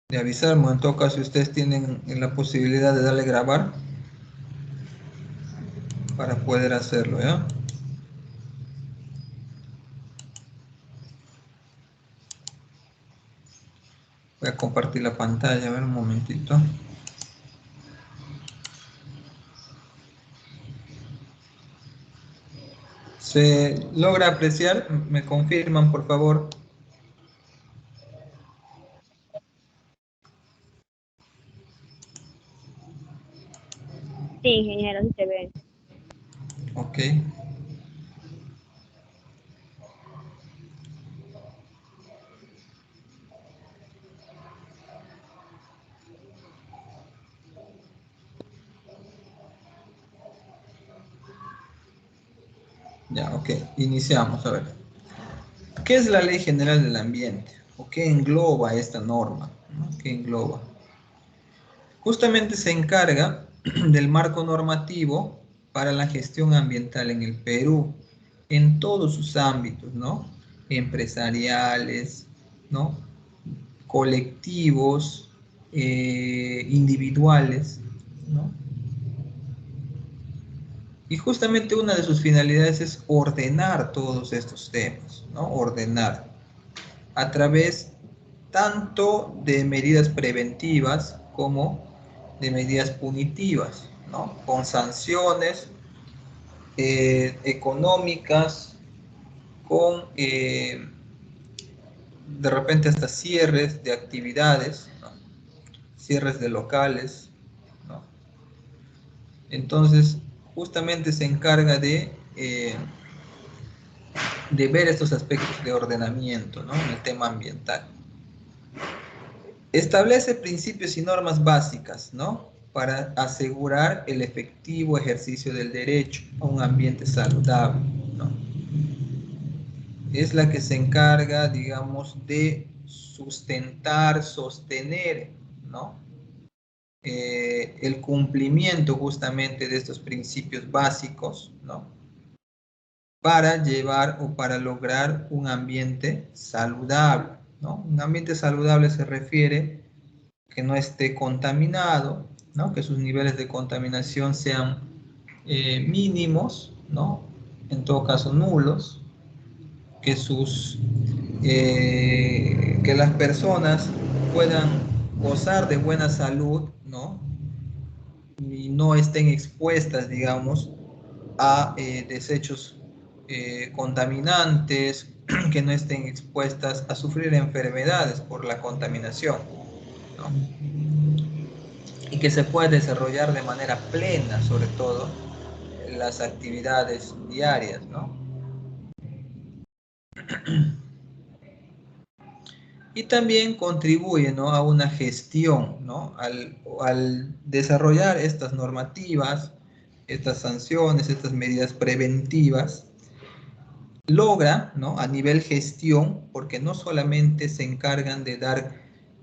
de avisarme. En todo caso, si ustedes tienen la posibilidad de darle grabar para poder hacerlo, ¿ya? Voy a compartir la pantalla, a ver un momentito. ¿Se logra apreciar? ¿Me confirman, por favor? Sí, ingeniero, sí se ve. Ok. Ya, ok. Iniciamos, a ver. ¿Qué es la Ley General del Ambiente? ¿O qué engloba esta norma? ¿No? ¿Qué engloba? Justamente se encarga del marco normativo para la gestión ambiental en el Perú, en todos sus ámbitos, ¿no? Empresariales, ¿no? Colectivos, individuales, ¿no? Y justamente una de sus finalidades es ordenar todos estos temas, ¿no? Ordenar a través tanto de medidas preventivas como de medidas punitivas, ¿no? Con sanciones económicas, con de repente hasta cierres de actividades, ¿no? Cierres de locales, ¿no? Entonces, justamente se encarga de ver estos aspectos de ordenamiento, ¿no? En el tema ambiental. Establece principios y normas básicas, ¿no? Para asegurar el efectivo ejercicio del derecho a un ambiente saludable, ¿no? Es la que se encarga, digamos, de sustentar, sostener, ¿no? El cumplimiento justamente de estos principios básicos, ¿no? Para llevar o para lograr un ambiente saludable, ¿no? Un ambiente saludable se refiere que no esté contaminado, ¿no? Que sus niveles de contaminación sean mínimos, ¿no? En todo caso nulos, que que las personas puedan gozar de buena salud, ¿no? Y no estén expuestas, digamos, a desechos contaminantes, que no estén expuestas a sufrir enfermedades por la contaminación, ¿no? Y que se pueda desarrollar de manera plena, sobre todo, las actividades diarias, ¿no? Y también contribuye, ¿no? A una gestión, ¿no? Al desarrollar estas normativas, estas sanciones, estas medidas preventivas, logra, ¿no? A nivel gestión, porque no solamente se encargan de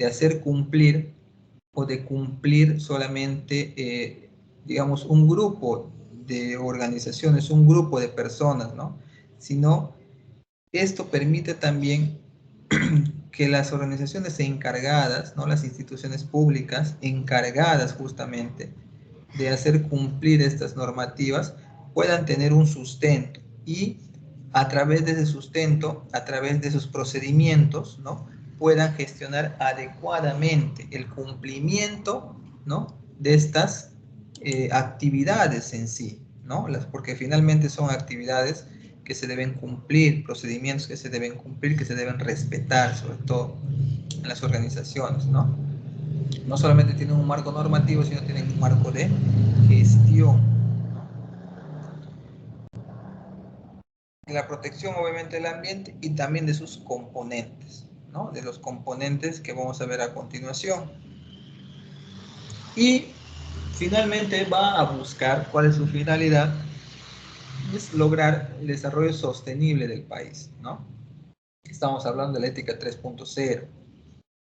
hacer cumplir o de cumplir solamente, digamos, un grupo de organizaciones, un grupo de personas, ¿no? Sino esto permite también que las organizaciones encargadas, ¿no? Las instituciones públicas encargadas justamente de hacer cumplir estas normativas puedan tener un sustento y a través de ese sustento, a través de esos procedimientos, ¿no? Puedan gestionar adecuadamente el cumplimiento, ¿no? De estas actividades en sí, ¿no? Porque finalmente son actividades que se deben cumplir, procedimientos que se deben cumplir, que se deben respetar, sobre todo en las organizaciones, ¿no? No solamente tienen un marco normativo, sino tienen un marco de gestión, ¿no? La protección, obviamente, del ambiente y también de sus componentes, ¿no? De los componentes que vamos a ver a continuación. Y finalmente va a buscar cuál es su finalidad, es lograr el desarrollo sostenible del país, ¿no? Estamos hablando de la ética 3.0,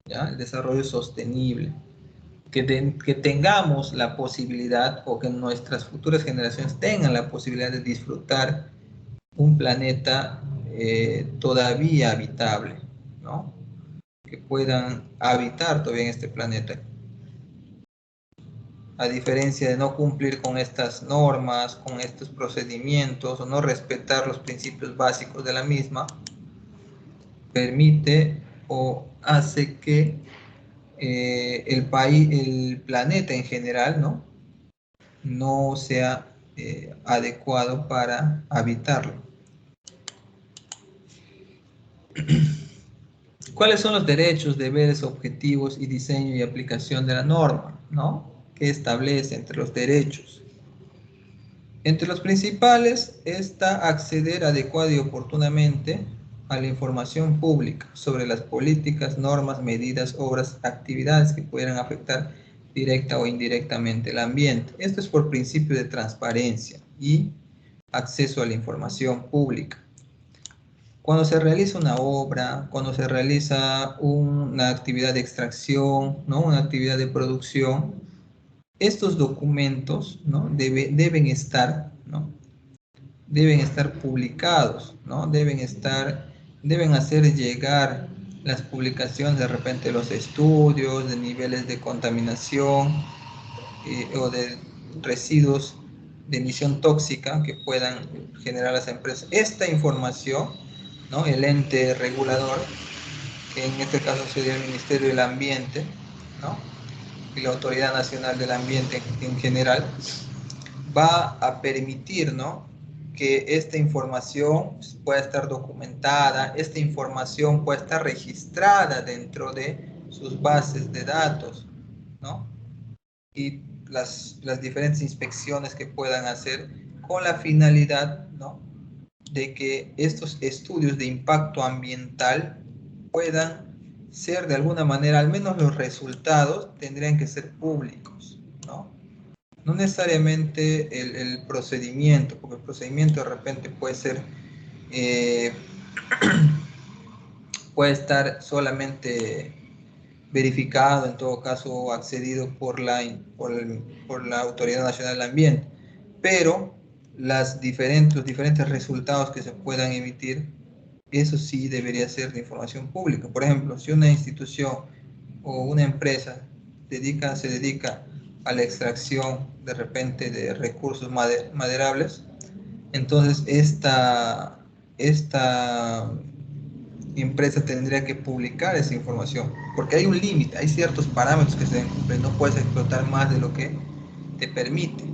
¿ya? El desarrollo sostenible. Que tengamos la posibilidad o que nuestras futuras generaciones tengan la posibilidad de disfrutar un planeta todavía habitable, ¿no? Que puedan habitar todavía en este planeta. A diferencia de no cumplir con estas normas, con estos procedimientos, o no respetar los principios básicos de la misma, permite o hace que el país, el planeta en general, no sea adecuado para habitarlo. ¿Cuáles son los derechos, deberes, objetivos y diseño y aplicación de la norma? ¿Qué establece entre los derechos? Entre los principales está acceder adecuada y oportunamente a la información pública sobre las políticas, normas, medidas, obras, actividades que pudieran afectar directa o indirectamente el ambiente. Esto es por principio de transparencia y acceso a la información pública. Cuando se realiza una obra, cuando se realiza una actividad de extracción, una actividad de producción, estos documentos deben estar publicados, deben hacer llegar las publicaciones de repente los estudios de niveles de contaminación o de residuos de emisión tóxica que puedan generar las empresas. Esta información, el ente regulador, que en este caso sería el Ministerio del Ambiente, y la Autoridad Nacional del Ambiente en general, va a permitir, que esta información pueda estar documentada, esta información pueda estar registrada dentro de sus bases de datos, y las diferentes inspecciones que puedan hacer con la finalidad, de que estos estudios de impacto ambiental puedan ser de alguna manera, al menos los resultados tendrían que ser públicos, no necesariamente el procedimiento, porque el procedimiento de repente puede ser, puede estar solamente verificado, en todo caso accedido por la Autoridad Nacional del Ambiente, pero los diferentes resultados que se puedan emitir, eso sí debería ser de información pública. Por ejemplo, si una institución o una empresa se dedica a la extracción de repente de recursos maderables, entonces esta empresa tendría que publicar esa información, porque hay un límite, hay ciertos parámetros que se deben cumplir, no puedes explotar más de lo que te permite,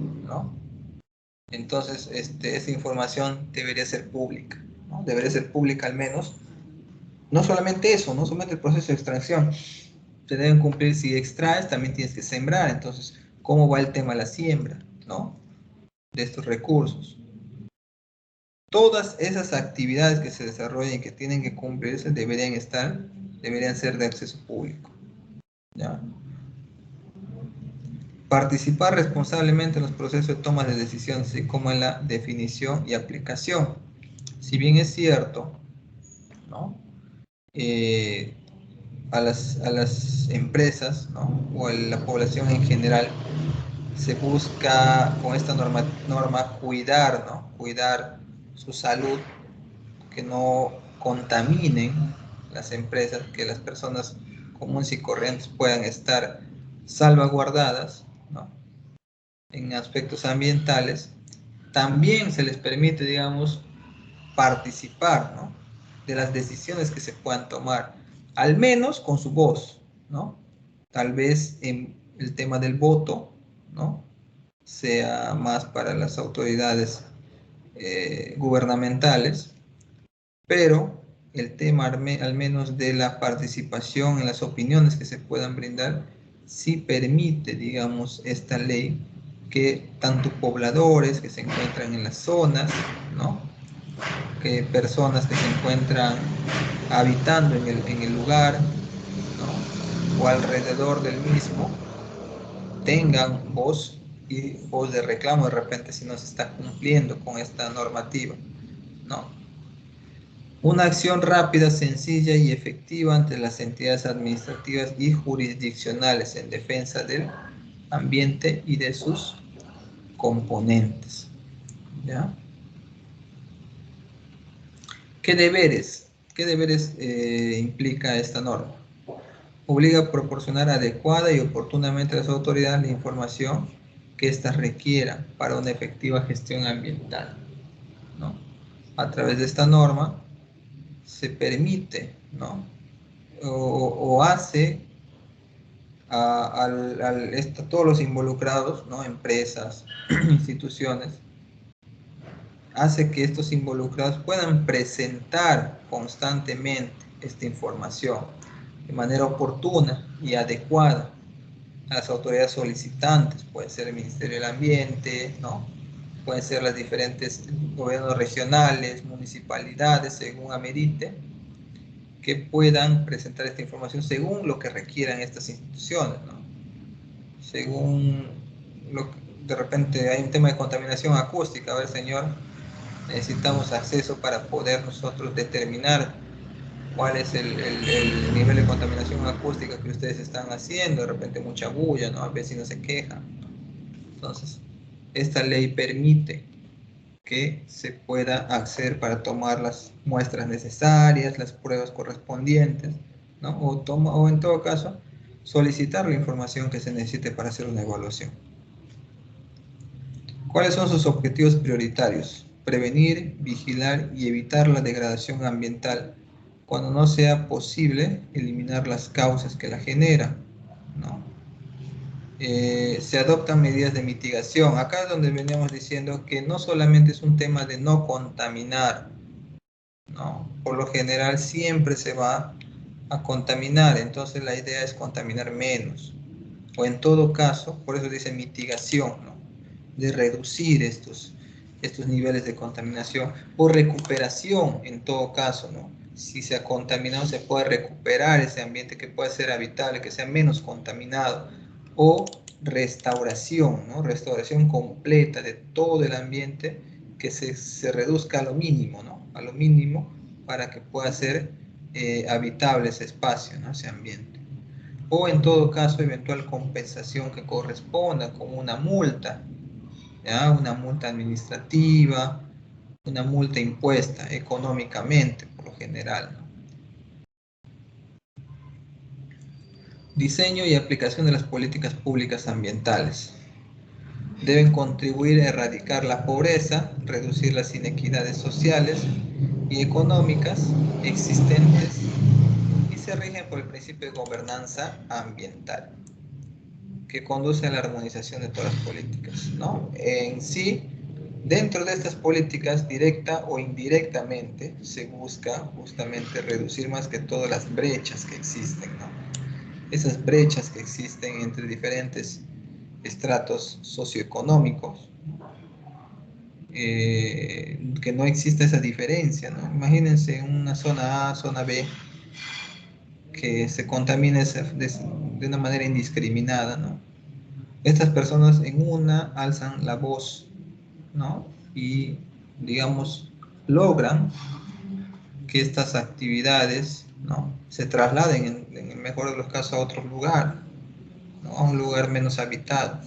Entonces, esa información debería ser pública, debería ser pública al menos. No solamente eso, no solamente el proceso de extracción, te deben cumplir, si extraes, también tienes que sembrar. Entonces, ¿cómo va el tema de la siembra, de estos recursos? Todas esas actividades que se desarrollan y que tienen que cumplirse deberían ser de acceso público, ¿ya? Participar responsablemente en los procesos de toma de decisiones, así como en la definición y aplicación. Si bien es cierto, a las empresas, o a la población en general, se busca con esta norma cuidar su salud, que no contaminen las empresas, que las personas comunes y corrientes puedan estar salvaguardadas, en aspectos ambientales. También se les permite, digamos, participar, de las decisiones que se puedan tomar, al menos con su voz, Tal vez en el tema del voto, sea más para las autoridades gubernamentales, pero el tema al menos de la participación en las opiniones que se puedan brindar, sí permite, digamos, esta ley, que tanto pobladores que se encuentran en las zonas, que personas que se encuentran habitando en el lugar, o alrededor del mismo, tengan voz y voz de reclamo de repente si no se está cumpliendo con esta normativa, Una acción rápida, sencilla y efectiva ante las entidades administrativas y jurisdiccionales en defensa del ambiente y de sus componentes, ¿ya? ¿Qué deberes implica esta norma? obliga a proporcionar adecuada y oportunamente a las autoridades la información que éstas requieran para una efectiva gestión ambiental, ¿no? A través de esta norma se permite, ¿no? O hace a todos los involucrados, ¿no? Empresas, instituciones, hace que estos involucrados puedan presentar constantemente esta información de manera oportuna y adecuada a las autoridades solicitantes, puede ser el Ministerio del Ambiente, ¿no? Pueden ser las diferentes gobiernos regionales, municipalidades, según amerite, que puedan presentar esta información según lo que requieran estas instituciones, ¿no? Según de repente hay un tema de contaminación acústica, a ver señor, necesitamos acceso para poder nosotros determinar cuál es el nivel de contaminación acústica que ustedes están haciendo, de repente mucha bulla, ¿no? El vecino se queja. Entonces, esta ley permite que se pueda acceder para tomar las muestras necesarias, las pruebas correspondientes, ¿no? O en todo caso, solicitar la información que se necesite para hacer una evaluación. ¿Cuáles son sus objetivos prioritarios? Prevenir, vigilar y evitar la degradación ambiental cuando no sea posible eliminar las causas que la generan, ¿no? Se adoptan medidas de mitigación. Acá es donde veníamos diciendo que no solamente es un tema de no contaminar, ¿no? Por lo general siempre se va a contaminar, entonces la idea es contaminar menos. O en todo caso, por eso dice mitigación, ¿no? De reducir estos niveles de contaminación o recuperación en todo caso, ¿no? Si se ha contaminado, se puede recuperar ese ambiente que pueda ser habitable, que sea menos contaminado, o restauración, ¿no? Restauración completa de todo el ambiente, que se reduzca a lo mínimo, ¿no? A lo mínimo para que pueda ser habitable ese espacio, ¿no? Ese ambiente. O en todo caso, eventual compensación que corresponda, como una multa, ¿ya? Una multa administrativa, una multa impuesta económicamente, por lo general, ¿no? Diseño y aplicación de las políticas públicas ambientales. Deben contribuir a erradicar la pobreza, reducir las inequidades sociales y económicas existentes y se rigen por el principio de gobernanza ambiental, que conduce a la armonización de todas las políticas, ¿no? En sí, dentro de estas políticas, directa o indirectamente, se busca justamente reducir más que todo las brechas que existen, ¿no? Esas brechas que existen entre diferentes estratos socioeconómicos, que no existe esa diferencia, ¿no? Imagínense una zona A, zona B, que se contamine de una manera indiscriminada, ¿no? Estas personas en una alzan la voz, ¿no? Y, digamos, logran que estas actividades, ¿no? Se trasladen, en el mejor de los casos, a otro lugar, ¿no? A un lugar menos habitado.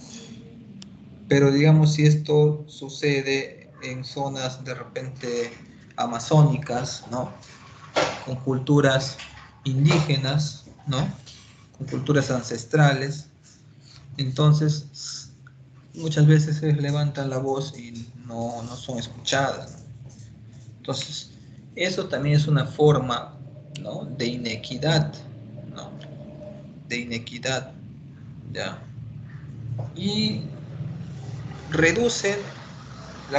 Pero, digamos, si esto sucede en zonas de repente amazónicas, ¿no? Con culturas indígenas, ¿no? Con culturas ancestrales, entonces muchas veces se levantan la voz y no son escuchadas, ¿no? Entonces, eso también es una forma, ¿no? De inequidad, ¿no? De inequidad, ¿ya? Y reducen,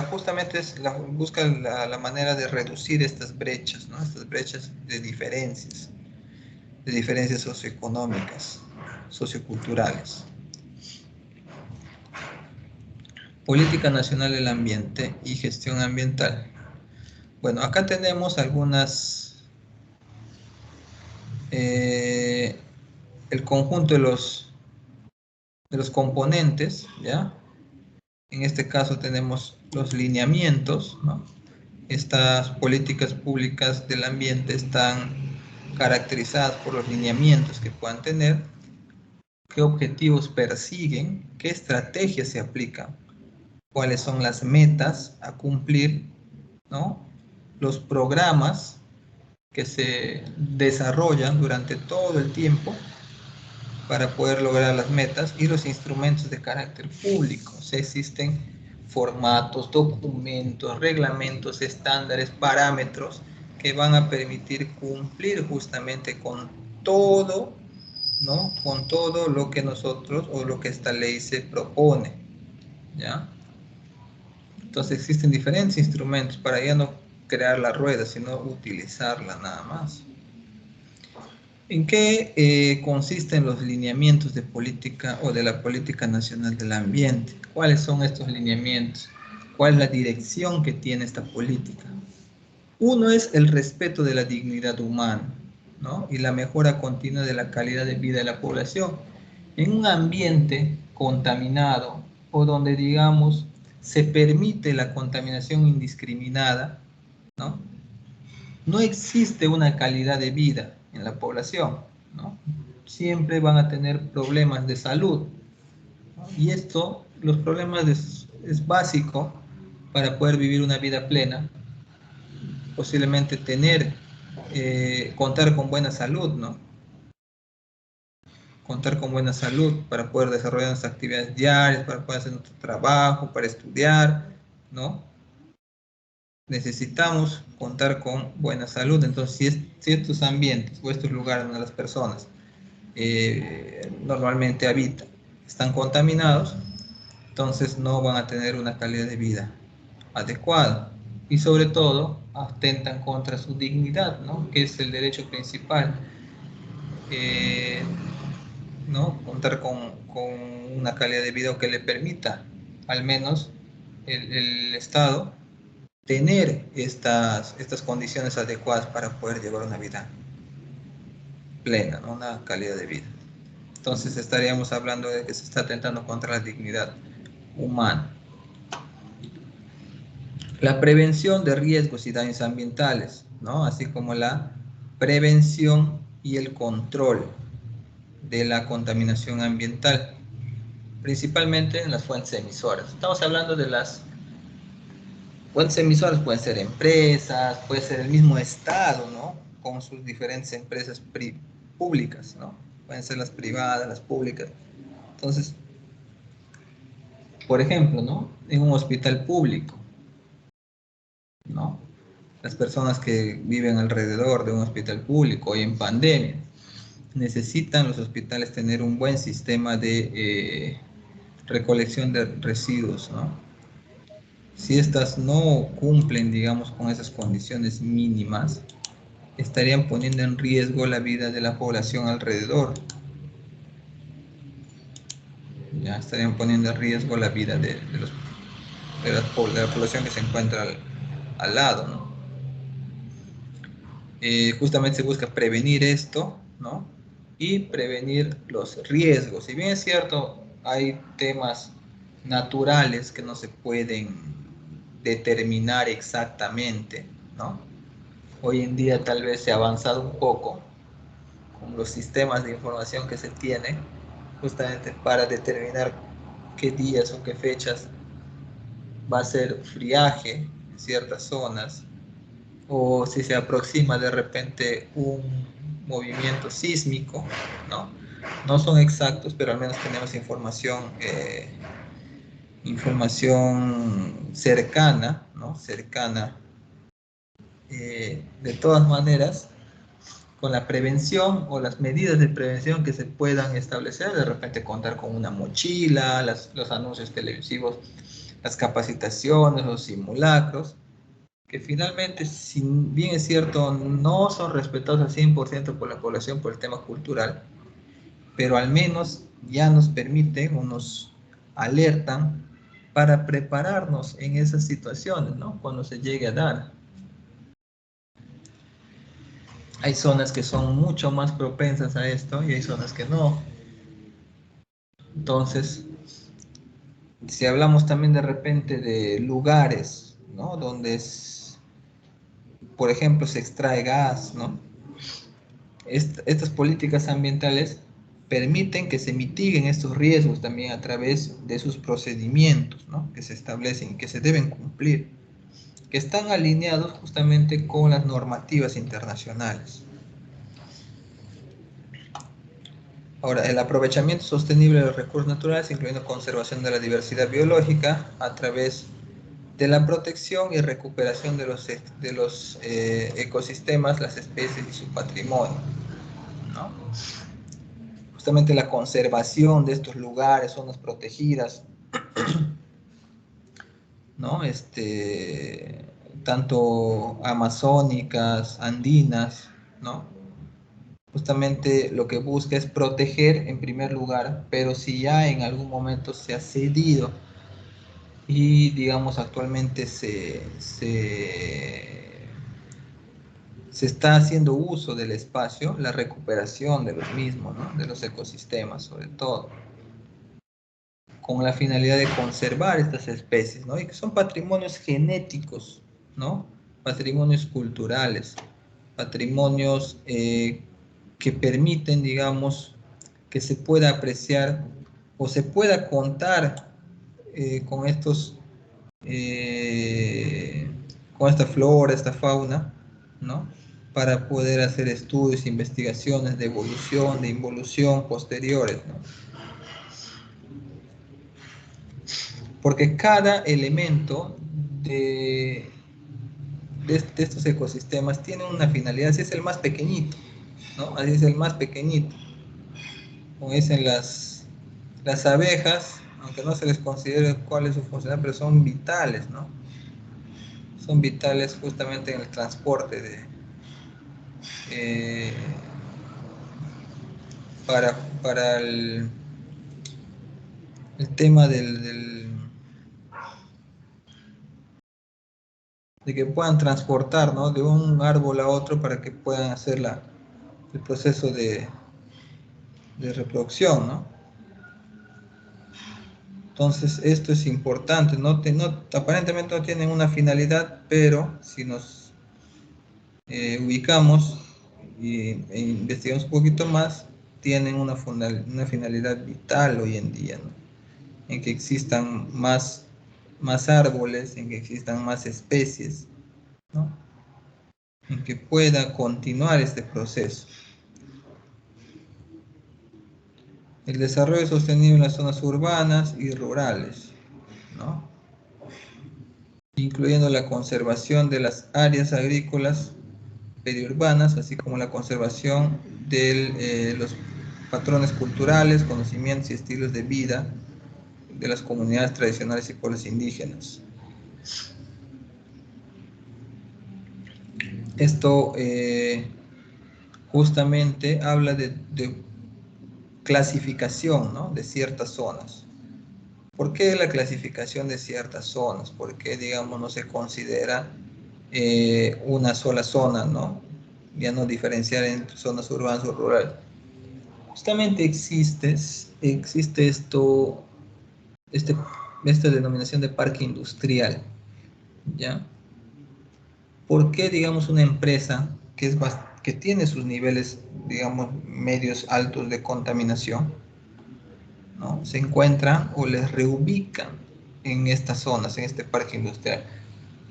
justamente buscan la manera de reducir estas brechas, ¿no? Estas brechas de diferencias socioeconómicas, socioculturales. Política Nacional del Ambiente y Gestión Ambiental. Bueno, acá tenemos algunas, el conjunto de los componentes, ¿ya? En este caso tenemos los lineamientos, ¿no? Estas políticas públicas del ambiente están caracterizadas por los lineamientos que puedan tener, qué objetivos persiguen, qué estrategias se aplican, cuáles son las metas a cumplir, ¿no? Los programas que se desarrollan durante todo el tiempo para poder lograr las metas y los instrumentos de carácter público. O sea, existen formatos, documentos, reglamentos, estándares, parámetros que van a permitir cumplir justamente con todo, ¿no? Con todo lo que nosotros o lo que esta ley se propone, ¿ya? Entonces existen diferentes instrumentos para ya no crear la rueda, sino utilizarla nada más. ¿En qué consisten los lineamientos de política o de la política nacional del ambiente? ¿Cuáles son estos lineamientos? ¿Cuál es la dirección que tiene esta política? Uno es el respeto de la dignidad humana, ¿no? Y la mejora continua de la calidad de vida de la población. En un ambiente contaminado o donde, digamos, se permite la contaminación indiscriminada, ¿no? No existe una calidad de vida en la población, ¿no? Siempre van a tener problemas de salud, ¿no? Y esto, los problemas es básico para poder vivir una vida plena, posiblemente contar con buena salud, ¿no? Contar con buena salud para poder desarrollar nuestras actividades diarias, para poder hacer nuestro trabajo, para estudiar, ¿no? Necesitamos contar con buena salud. Entonces, si estos ambientes o estos lugares donde las personas normalmente habitan están contaminados, entonces no van a tener una calidad de vida adecuada y sobre todo atentan contra su dignidad, ¿no? Que es el derecho principal, ¿no? Contar con una calidad de vida que le permita al menos el Estado tener estas condiciones adecuadas para poder llevar una vida plena, ¿no? Una calidad de vida. Entonces estaríamos hablando de que se está atentando contra la dignidad humana. La prevención de riesgos y daños ambientales, ¿no? Así como la prevención y el control de la contaminación ambiental, principalmente en las fuentes emisoras. Estamos hablando de las fuentes emisoras, pueden ser empresas, puede ser el mismo Estado, ¿no? Con sus diferentes empresas públicas, ¿no? Pueden ser las privadas, las públicas. Entonces, por ejemplo, ¿no? En un hospital público, ¿no? Las personas que viven alrededor de un hospital público y en pandemia, necesitan los hospitales tener un buen sistema de recolección de residuos, ¿no? Si estas no cumplen, digamos, con esas condiciones mínimas, estarían poniendo en riesgo la vida de la población alrededor. Ya estarían poniendo en riesgo la vida de la población que se encuentra al lado, ¿no? Justamente se busca prevenir esto, ¿no? Y prevenir los riesgos. Si bien es cierto, hay temas naturales que no se pueden determinar exactamente, ¿no? Hoy en día tal vez se ha avanzado un poco con los sistemas de información que se tiene, justamente para determinar qué días o qué fechas va a ser friaje en ciertas zonas, o si se aproxima de repente un movimiento sísmico, ¿no? No son exactos, pero al menos tenemos información cercana, ¿no? Cercana. De todas maneras, con la prevención o las medidas de prevención que se puedan establecer, de repente contar con una mochila, los anuncios televisivos, las capacitaciones, los simulacros, que finalmente, si bien es cierto, no son respetados al 100% por la población por el tema cultural, pero al menos ya nos permiten o nos alertan para prepararnos en esas situaciones, ¿no? Cuando se llegue a dar. Hay zonas que son mucho más propensas a esto y hay zonas que no. Entonces, si hablamos también de repente de lugares, ¿no? Donde, por ejemplo, se extrae gas, ¿no? Estas políticas ambientales permiten que se mitiguen estos riesgos también a través de sus procedimientos, ¿no? Que se establecen y que se deben cumplir, que están alineados justamente con las normativas internacionales. Ahora, el aprovechamiento sostenible de los recursos naturales, incluyendo conservación de la diversidad biológica a través de la protección y recuperación de los ecosistemas, las especies y su patrimonio, ¿no? Justamente la conservación de estos lugares, zonas protegidas, ¿no? Tanto amazónicas, andinas, ¿no? Justamente lo que busca es proteger en primer lugar, pero si ya en algún momento se ha cedido y digamos actualmente se está haciendo uso del espacio, la recuperación de los mismos, ¿no? De los ecosistemas sobre todo, con la finalidad de conservar estas especies, ¿no? Y que son patrimonios genéticos, ¿no? Patrimonios culturales, patrimonios que permiten, digamos, que se pueda apreciar o se pueda contar con con esta flora, esta fauna, ¿no? Para poder hacer estudios, investigaciones de evolución, de involución posteriores, ¿no? Porque cada elemento de estos ecosistemas tiene una finalidad, así es el más pequeñito, ¿no? Así es el más pequeñito. Como dicen las abejas, aunque no se les considere cuál es su función, pero son vitales, ¿no? Son vitales justamente en el transporte eh, para el tema de que puedan transportar, ¿no? De un árbol a otro para que puedan hacer el proceso de reproducción, ¿no? Entonces, esto es importante, aparentemente no tienen una finalidad, pero si nos ubicamos e investigamos un poquito más, tienen una finalidad vital hoy en día, ¿no? En que existan más árboles, en que existan más especies, ¿no? En que pueda continuar este proceso. El desarrollo sostenible en las zonas urbanas y rurales, ¿no? Incluyendo la conservación de las áreas agrícolas periurbanas, así como la conservación de los patrones culturales, conocimientos y estilos de vida de las comunidades tradicionales y pueblos indígenas. Esto justamente habla de clasificación, ¿no? De ciertas zonas. ¿Por qué la clasificación de ciertas zonas? ¿Por qué, digamos, no se considera una sola zona, ¿no? Ya no diferenciar entre zonas urbanas o rurales. Justamente existe esta denominación de parque industrial, ¿ya? ¿Por qué, digamos, una empresa que tiene sus niveles, digamos, medios altos de contaminación, ¿no? Se encuentran o les reubican en estas zonas, en este parque industrial?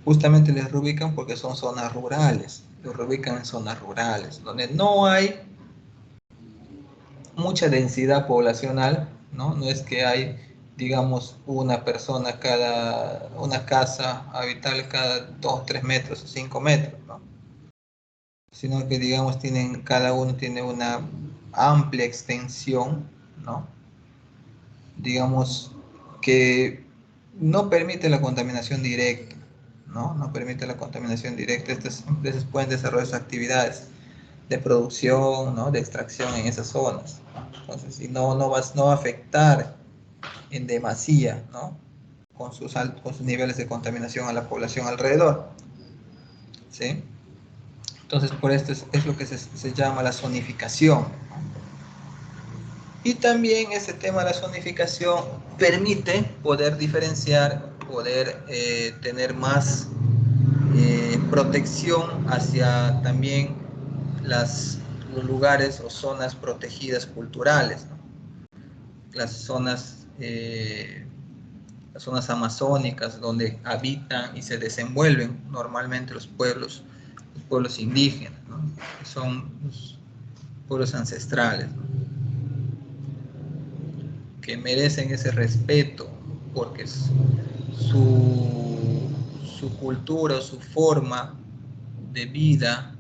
Justamente les reubican porque son zonas rurales, los reubican en zonas rurales, donde no hay mucha densidad poblacional, ¿no? No es que hay, digamos, una casa habitable cada 2, 3 metros o 5 metros, ¿no? Sino que, digamos, cada uno tiene una amplia extensión, ¿no? Digamos, que no permite la contaminación directa, ¿no? No permite la contaminación directa. Estas empresas pueden desarrollar sus actividades de producción, ¿no? De extracción en esas zonas. Entonces, y no va a afectar en demasía, ¿no? Con sus niveles de contaminación a la población alrededor, ¿sí? Entonces, por esto es lo que se llama la zonificación, ¿no? Y también ese tema de la zonificación permite poder diferenciar, poder tener más protección hacia también los lugares o zonas protegidas culturales, ¿no? Las zonas amazónicas donde habitan y se desenvuelven normalmente los pueblos indígenas, ¿no? Que son los pueblos ancestrales, ¿no? que merecen ese respeto, porque su, su cultura, su forma de vida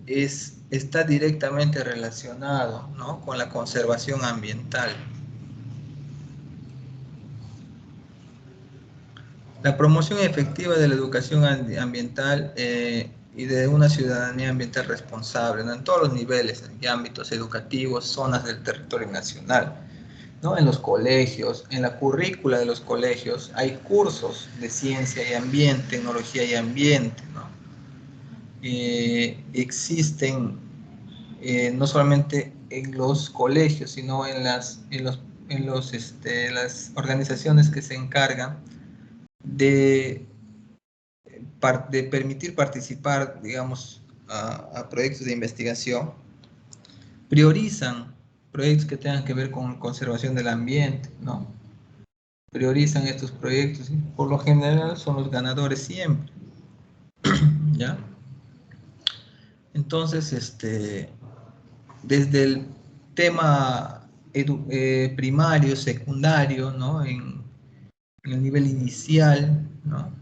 está directamente relacionado, ¿no?, con la conservación ambiental. La promoción efectiva de la educación ambiental y de una ciudadanía ambiental responsable, ¿no?, en todos los niveles y ámbitos educativos, zonas del territorio nacional, ¿no? En los colegios, en la currícula de los colegios, hay cursos de ciencia y ambiente, tecnología y ambiente, ¿no? Existen no solamente en los colegios, sino en las organizaciones que se encargan de permitir participar, digamos, a proyectos de investigación, priorizan proyectos que tengan que ver con conservación del ambiente, ¿no? Priorizan estos proyectos y por lo general son los ganadores siempre, ¿ya? Entonces, desde el tema primario, secundario, ¿no?, en el nivel inicial, ¿no?,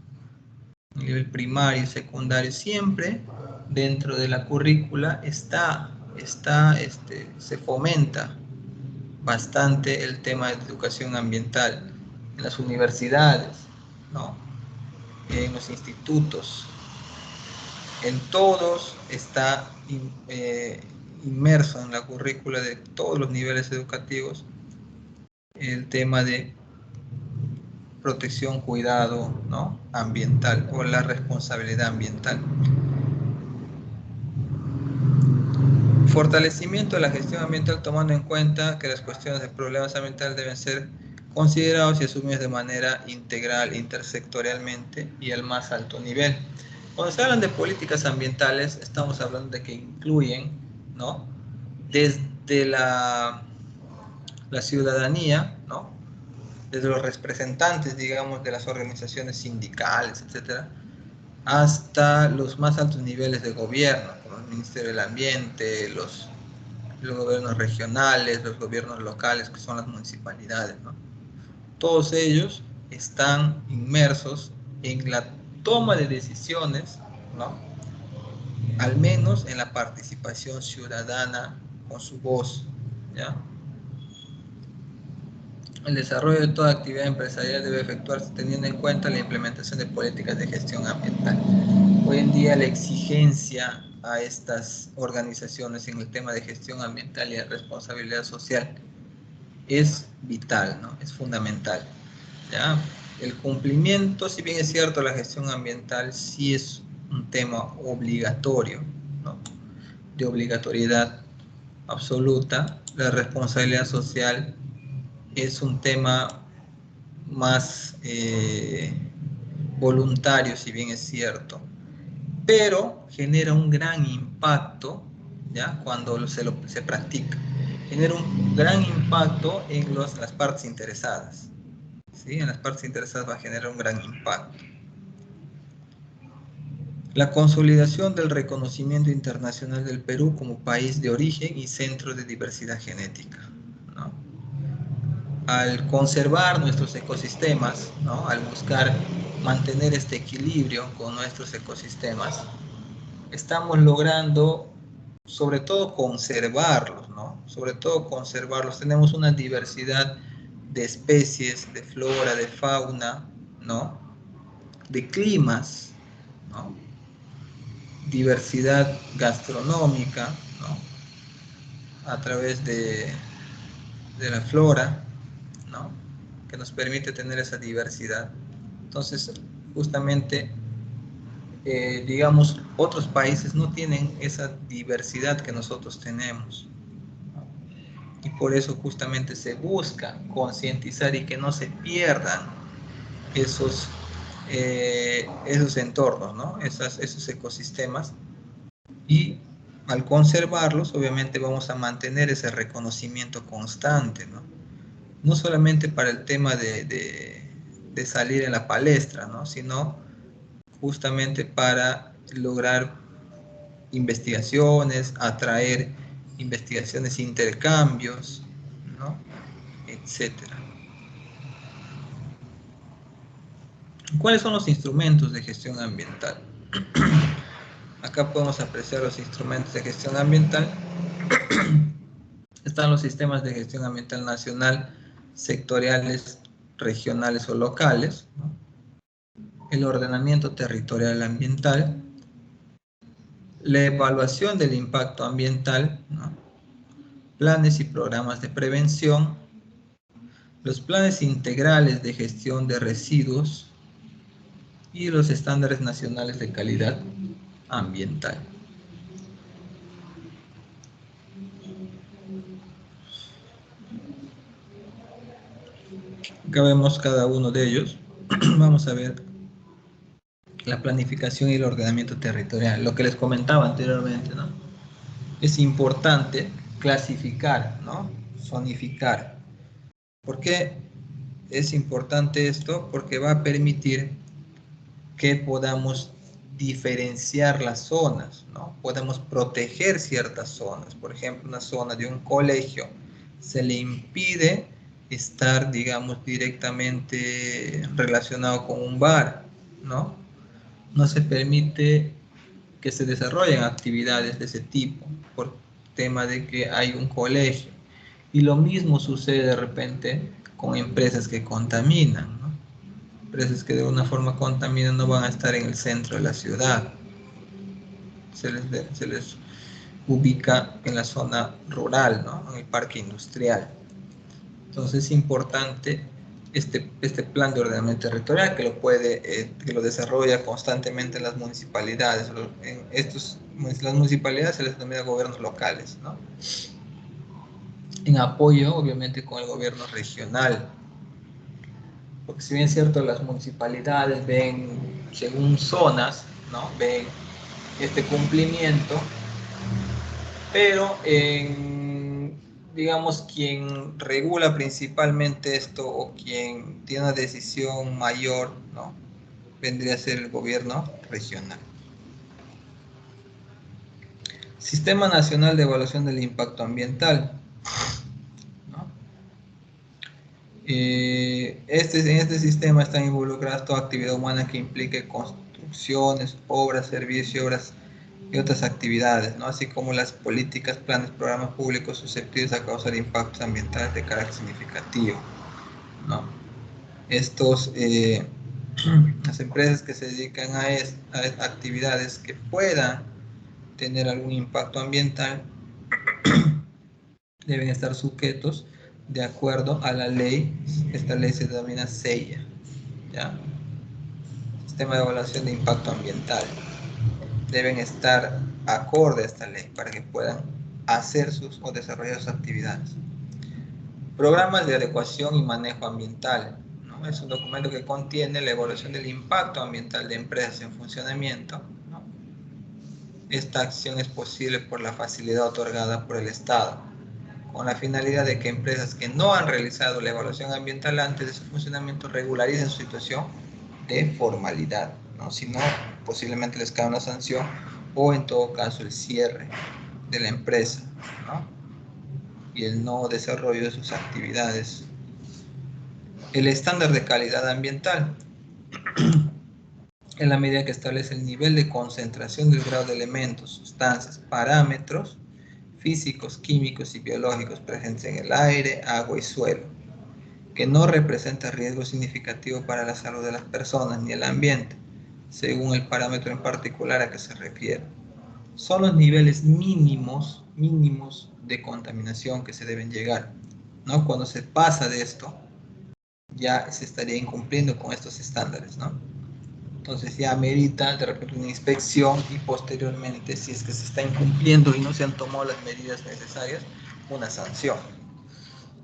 en el nivel primario, secundario, siempre dentro de la currícula se fomenta bastante el tema de educación ambiental en las universidades, ¿no?, en los institutos, en todos está inmerso en la currícula de todos los niveles educativos el tema de protección, cuidado, ¿no?, ambiental, o la responsabilidad ambiental. Fortalecimiento de la gestión ambiental, tomando en cuenta que las cuestiones de problemas ambientales deben ser considerados y asumidos de manera integral, intersectorialmente y al más alto nivel. Cuando se hablan de políticas ambientales, estamos hablando de que incluyen, ¿no?, desde la ciudadanía, ¿no?, desde los representantes, digamos, de las organizaciones sindicales, etcétera, hasta los más altos niveles de gobierno, como el Ministerio del Ambiente, los gobiernos regionales, los gobiernos locales, que son las municipalidades, ¿no? Todos ellos están inmersos en la toma de decisiones, ¿no?, al menos en la participación ciudadana con su voz, ¿ya? El desarrollo de toda actividad empresarial debe efectuarse teniendo en cuenta la implementación de políticas de gestión ambiental. Hoy en día la exigencia a estas organizaciones en el tema de gestión ambiental y de responsabilidad social es vital, ¿no?, es fundamental, ¿ya? El cumplimiento, si bien es cierto, la gestión ambiental sí es un tema obligatorio, ¿no?, de obligatoriedad absoluta. La responsabilidad social es un tema más voluntario, si bien es cierto, pero genera un gran impacto, ¿ya?, cuando se practica. Genera un gran impacto en las partes interesadas, ¿sí? En las partes interesadas va a generar un gran impacto. La consolidación del reconocimiento internacional del Perú como país de origen y centro de diversidad genética, ¿no? Al conservar nuestros ecosistemas, ¿no?, al buscar mantener este equilibrio con nuestros ecosistemas, estamos logrando sobre todo conservarlos, ¿no? Sobre todo conservarlos. Tenemos una diversidad de especies, de flora, de fauna, ¿no?, de climas, ¿no?, diversidad gastronómica, ¿no?, a través de la flora, ¿no?, que nos permite tener esa diversidad. Entonces, justamente, digamos, otros países no tienen esa diversidad que nosotros tenemos, ¿no? Y por eso justamente se busca concientizar y que no se pierdan esos entornos, ¿no?, esos ecosistemas, y al conservarlos, obviamente vamos a mantener ese reconocimiento constante, ¿no? No solamente para el tema de salir en la palestra, ¿no?, sino justamente para lograr investigaciones, atraer investigaciones, intercambios, ¿no?, etcétera. ¿Cuáles son los instrumentos de gestión ambiental? Acá podemos apreciar los instrumentos de gestión ambiental. Están los sistemas de gestión ambiental nacional, sectoriales, regionales o locales, ¿no? El ordenamiento territorial ambiental, la evaluación del impacto ambiental, ¿no? Planes y programas de prevención, los planes integrales de gestión de residuos y los estándares nacionales de calidad ambiental. Acá vemos cada uno de ellos. Vamos a ver la planificación y el ordenamiento territorial, lo que les comentaba anteriormente, ¿no? Es importante clasificar, ¿no? Zonificar. ¿Por qué es importante esto? Porque va a permitir que podamos diferenciar las zonas, ¿no? Podemos proteger ciertas zonas. Por ejemplo, una zona de un colegio se le impide estar, digamos, directamente relacionado con un bar, ¿no? No se permite que se desarrollen actividades de ese tipo por tema de que hay un colegio. Y lo mismo sucede de repente con empresas que contaminan, ¿no? Empresas que de una forma contaminan no van a estar en el centro de la ciudad. Se les ubica en la zona rural, ¿no? En el parque industrial. Entonces es importante este plan de ordenamiento territorial que lo desarrolla constantemente las municipalidades. Las municipalidades se les denomina gobiernos locales, ¿no? En apoyo, obviamente, con el gobierno regional. Porque si bien es cierto, las municipalidades ven, según zonas, ¿no? Ven este cumplimiento, pero digamos, quien regula principalmente esto o quien tiene una decisión mayor, ¿no? Vendría a ser el gobierno regional. Sistema Nacional de Evaluación del Impacto Ambiental, ¿no? En este sistema están involucradas toda actividad humana que implique construcciones, obras, servicios y otras actividades, ¿no? Así como las políticas, planes, programas públicos susceptibles a causar impactos ambientales de carácter significativo, ¿no? Las empresas que se dedican a actividades que puedan tener algún impacto ambiental deben estar sujetos de acuerdo a la ley. Esta ley se denomina SEIA, ¿ya? Sistema de Evaluación de Impacto Ambiental. Deben estar acorde a esta ley para que puedan hacer o desarrollar sus actividades. Programas de adecuación y manejo ambiental, ¿no? Es un documento que contiene la evaluación del impacto ambiental de empresas en funcionamiento, ¿no? Esta acción es posible por la facilidad otorgada por el Estado, con la finalidad de que empresas que no han realizado la evaluación ambiental antes de su funcionamiento regularicen su situación de formalidad, ¿no? Si no, posiblemente les cae una sanción o en todo caso el cierre de la empresa, ¿no? Y el no desarrollo de sus actividades. El estándar de calidad ambiental, en la medida que establece el nivel de concentración del grado de elementos, sustancias, parámetros físicos, químicos y biológicos presentes en el aire, agua y suelo, que no representa riesgo significativo para la salud de las personas ni el ambiente, según el parámetro en particular a que se refiere. Son los niveles mínimos de contaminación que se deben llegar, ¿no? Cuando se pasa de esto, ya se estaría incumpliendo con estos estándares, ¿no? Entonces ya amerita de repente una inspección y posteriormente, si es que se está incumpliendo y no se han tomado las medidas necesarias, una sanción,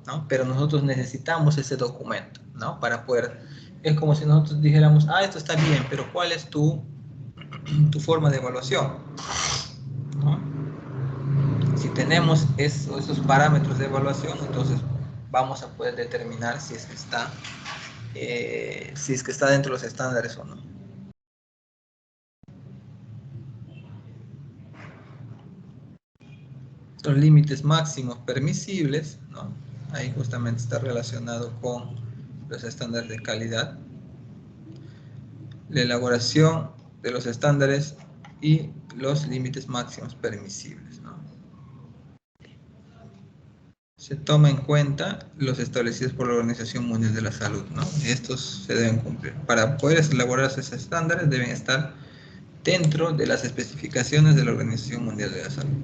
¿no? Pero nosotros necesitamos ese documento, ¿no? Para poder, es como si nosotros dijéramos, esto está bien, pero ¿cuál es tu forma de evaluación? ¿No? Si tenemos esos parámetros de evaluación, entonces vamos a poder determinar si es que está dentro de los estándares o no. Los límites máximos permisibles, ¿no? Ahí justamente está relacionado con los estándares de calidad, la elaboración de los estándares y los límites máximos permisibles, ¿no? Se toma en cuenta los establecidos por la Organización Mundial de la Salud, ¿no? Estos se deben cumplir. Para poder elaborar esos estándares deben estar dentro de las especificaciones de la Organización Mundial de la Salud.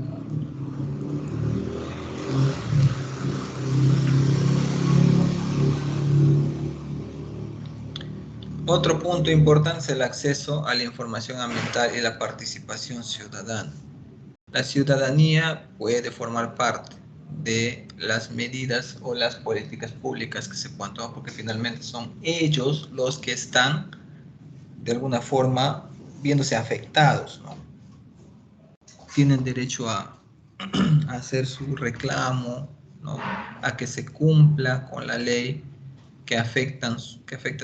Otro punto importante es el acceso a la información ambiental y la participación ciudadana. La ciudadanía puede formar parte de las medidas o las políticas públicas que se puedan tomar, porque finalmente son ellos los que están de alguna forma viéndose afectados, ¿no? Tienen derecho a hacer su reclamo, ¿no? A que se cumpla con la ley que afecta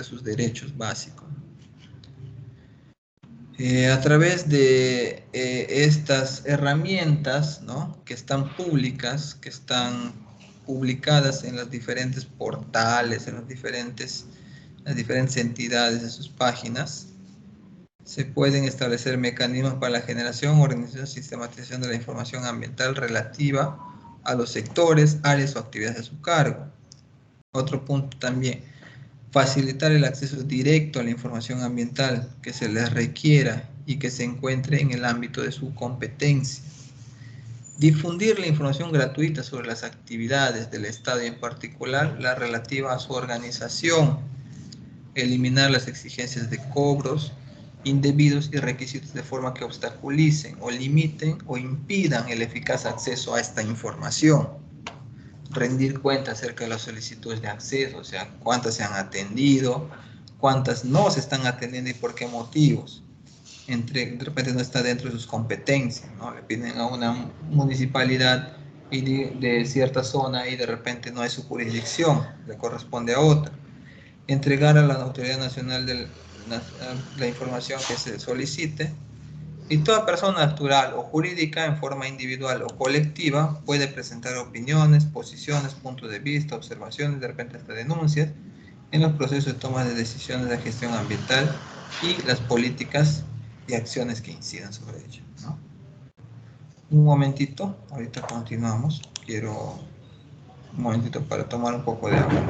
sus derechos básicos. A través de estas herramientas, ¿no? Que están públicas, que están publicadas en los diferentes portales, en las diferentes entidades de sus páginas, se pueden establecer mecanismos para la generación, organización y sistematización de la información ambiental relativa a los sectores, áreas o actividades de su cargo. Otro punto también, facilitar el acceso directo a la información ambiental que se les requiera y que se encuentre en el ámbito de su competencia. Difundir la información gratuita sobre las actividades del Estado y en particular la relativa a su organización. Eliminar las exigencias de cobros indebidos y requisitos de forma que obstaculicen o limiten o impidan el eficaz acceso a esta información. Rendir cuenta acerca de las solicitudes de acceso, o sea, cuántas se han atendido, cuántas no se están atendiendo y por qué motivos. De repente no está dentro de sus competencias, ¿no? Le piden a una municipalidad y de cierta zona y de repente no es su jurisdicción, le corresponde a otra. Entregar a la Autoridad Nacional de la información que se solicite, y toda persona natural o jurídica en forma individual o colectiva puede presentar opiniones, posiciones, puntos de vista, observaciones, de repente hasta denuncias en los procesos de toma de decisiones de gestión ambiental y las políticas y acciones que incidan sobre ello, ¿no? Un momentito, ahorita continuamos. Quiero un momentito para tomar un poco de agua.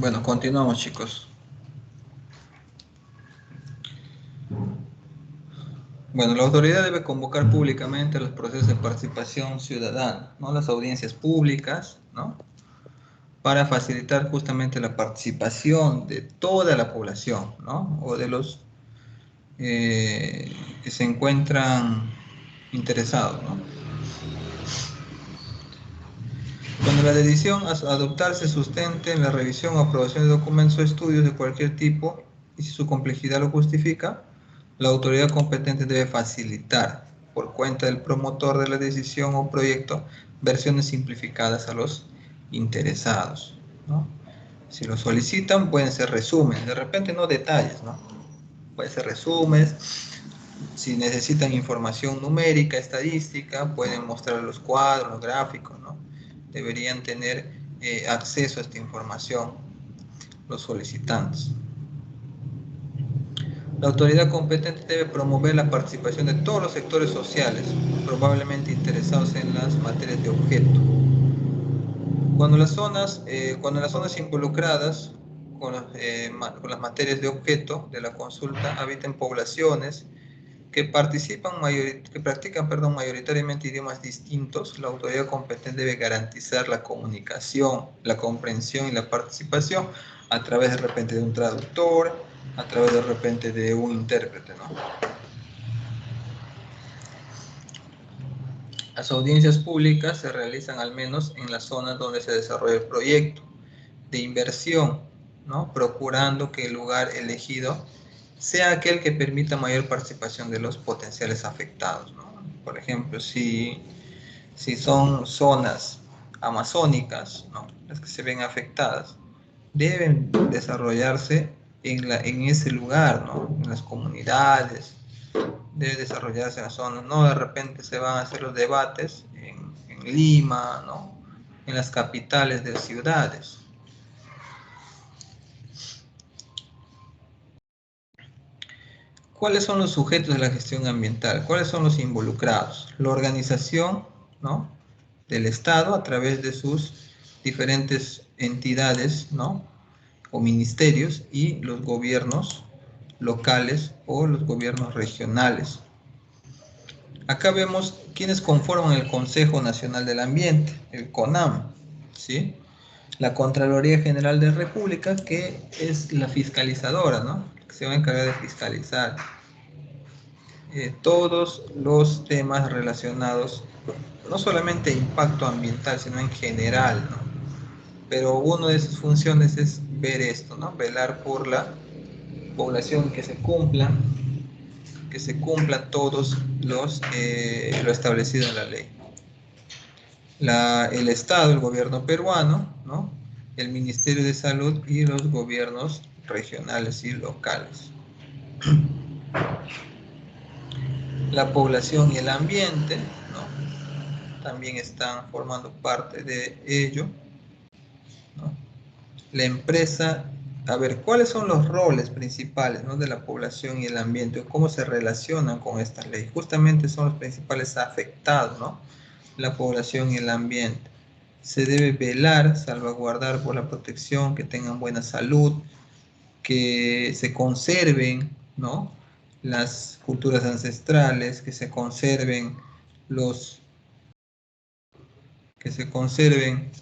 Bueno, continuamos, chicos. Bueno, la autoridad debe convocar públicamente los procesos de participación ciudadana, ¿no? Las audiencias públicas, ¿no? Para facilitar justamente la participación de toda la población, ¿no? O de los que se encuentran interesados, ¿no? Cuando la decisión a adoptar se sustente en la revisión o aprobación de documentos o estudios de cualquier tipo y si su complejidad lo justifica, la autoridad competente debe facilitar, por cuenta del promotor de la decisión o proyecto, versiones simplificadas a los interesados, ¿no? Si lo solicitan, pueden ser resúmenes, de repente no detalles, ¿no? Pueden ser resúmenes. Si necesitan información numérica, estadística, pueden mostrar los cuadros, los gráficos, ¿no? Deberían tener acceso a esta información los solicitantes. La autoridad competente debe promover la participación de todos los sectores sociales, probablemente interesados en las materias de objeto. Cuando las zonas involucradas con las materias de objeto de la consulta habiten poblaciones que practican mayoritariamente idiomas distintos, la autoridad competente debe garantizar la comunicación, la comprensión y la participación a través de repente de un traductor, a través de repente de un intérprete, ¿no? Las audiencias públicas se realizan al menos en las zonas donde se desarrolla el proyecto de inversión, ¿no? Procurando que el lugar elegido sea aquel que permita mayor participación de los potenciales afectados, ¿no? Por ejemplo, si son zonas amazónicas, ¿no? Las que se ven afectadas, deben desarrollarse en ese lugar, ¿no? En las comunidades, debe desarrollarse en la zona, no de repente se van a hacer los debates en Lima, ¿no? En las capitales de ciudades. ¿Cuáles son los sujetos de la gestión ambiental? ¿Cuáles son los involucrados? La organización, ¿no? Del Estado a través de sus diferentes entidades, ¿no? O ministerios y los gobiernos locales o los gobiernos regionales. Acá vemos quiénes conforman el Consejo Nacional del Ambiente, el CONAM, ¿sí? La Contraloría General de la República, que es la fiscalizadora, ¿no? Que se va a encargar de fiscalizar todos los temas relacionados, no solamente impacto ambiental, sino en general, ¿no? Pero una de sus funciones es ver esto, ¿no? Velar por la población, que se cumpla todos lo establecido en la ley. El Estado, el gobierno peruano, ¿no? El Ministerio de Salud y los gobiernos regionales y locales. La población y el ambiente, ¿no? También están formando parte de ello, ¿no? La empresa, a ver, ¿cuáles son los roles principales, ¿no? De la población y el ambiente? ¿Cómo se relacionan con esta ley? Justamente son los principales afectados, ¿no? La población y el ambiente. Se debe velar, salvaguardar por la protección, que tengan buena salud, que se conserven, ¿no? Las culturas ancestrales, que se conserven los, que se conserven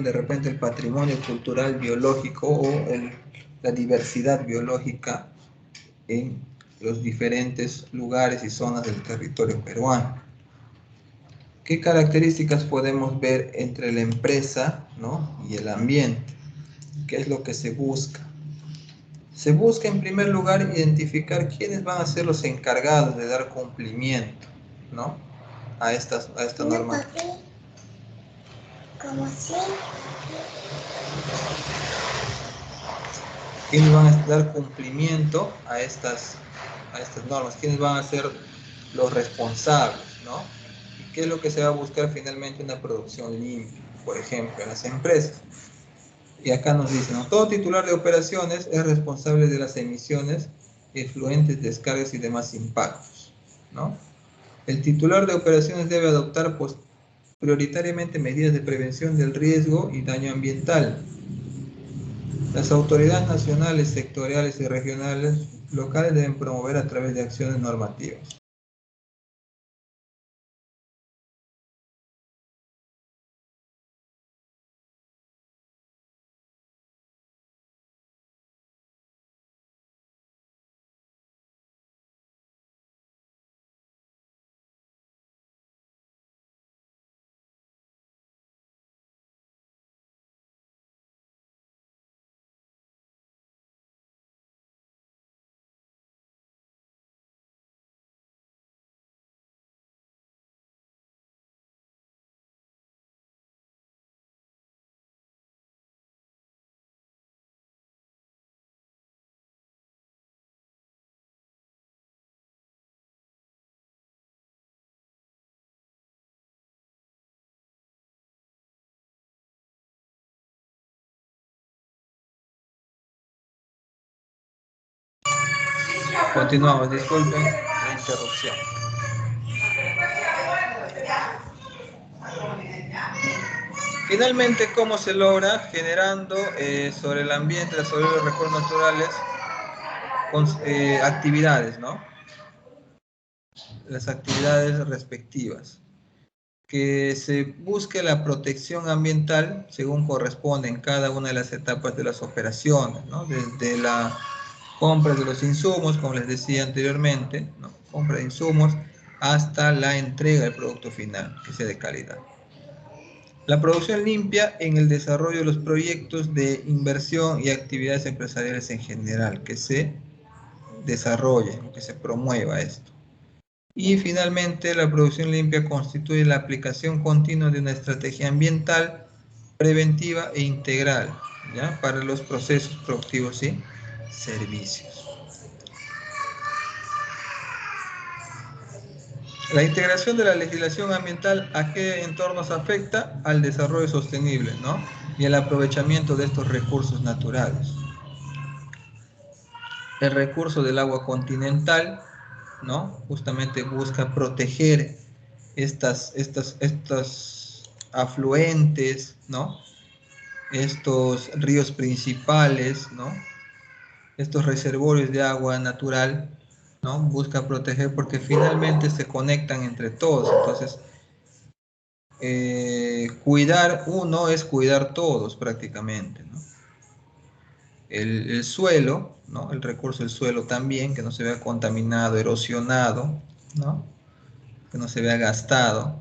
de repente el patrimonio cultural biológico o la diversidad biológica en los diferentes lugares y zonas del territorio peruano. ¿Qué características podemos ver entre la empresa, ¿no? Y el ambiente? ¿Qué es lo que se busca? Se busca en primer lugar identificar quiénes van a ser los encargados de dar cumplimiento, ¿no? A esta norma. ¿Cómo así? ¿Quiénes van a dar cumplimiento a estas normas? ¿Quiénes van a ser los responsables, ¿no? ¿Y qué es lo que se va a buscar finalmente? Una producción limpia, por ejemplo, en las empresas. Y acá nos dicen, ¿no? Todo titular de operaciones es responsable de las emisiones, efluentes, descargas y demás impactos. ¿no? El titular de operaciones debe adoptar prioritariamente medidas de prevención del riesgo y daño ambiental. Las autoridades nacionales, sectoriales y regionales locales deben promover a través de acciones normativas. Continuamos, disculpen la interrupción. Finalmente, ¿cómo se logra? Generando sobre el ambiente, sobre los recursos naturales, actividades, ¿no? Las actividades respectivas. Que se busque la protección ambiental según corresponde en cada una de las etapas de las operaciones, ¿no? Desde la compra de los insumos, como les decía anteriormente, ¿no? Compra de insumos, hasta la entrega del producto final, que sea de calidad. La producción limpia en el desarrollo de los proyectos de inversión y actividades empresariales en general, que se desarrollen, que se promueva esto. Y finalmente, la producción limpia constituye la aplicación continua de una estrategia ambiental, preventiva e integral, ¿ya? Para los procesos productivos y servicios. La integración de la legislación ambiental, ¿a qué entornos afecta? Al desarrollo sostenible, ¿no? Y el aprovechamiento de estos recursos naturales. El recurso del agua continental, ¿no? Justamente busca proteger estos afluentes, ¿no? Estos ríos principales, ¿no? Estos reservorios de agua natural, ¿no? Busca proteger porque finalmente se conectan entre todos. Entonces, cuidar uno es cuidar todos prácticamente, ¿no? El suelo, ¿no? El recurso del suelo también, que no se vea contaminado, erosionado, ¿no? Que no se vea gastado.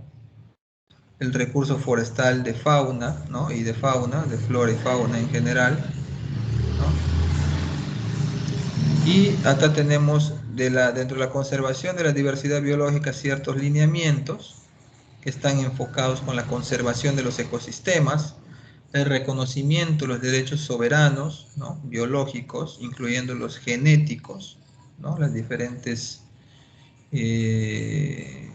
El recurso forestal de fauna, ¿no? Y de fauna, de flora y fauna en general, ¿no? Y acá tenemos dentro de la conservación de la diversidad biológica ciertos lineamientos que están enfocados con la conservación de los ecosistemas, el reconocimiento de los derechos soberanos, ¿no? Biológicos, incluyendo los genéticos, ¿no? Las diferentes, en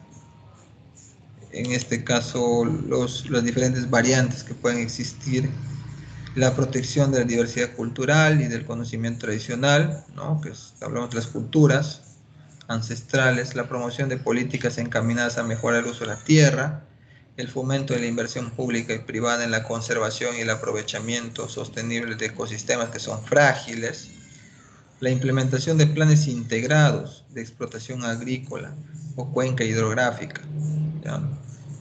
este caso, las diferentes variantes que pueden existir, la protección de la diversidad cultural y del conocimiento tradicional, ¿no? Hablamos de las culturas ancestrales, la promoción de políticas encaminadas a mejorar el uso de la tierra, el fomento de la inversión pública y privada en la conservación y el aprovechamiento sostenible de ecosistemas que son frágiles, la implementación de planes integrados de explotación agrícola o cuenca hidrográfica, ¿ya?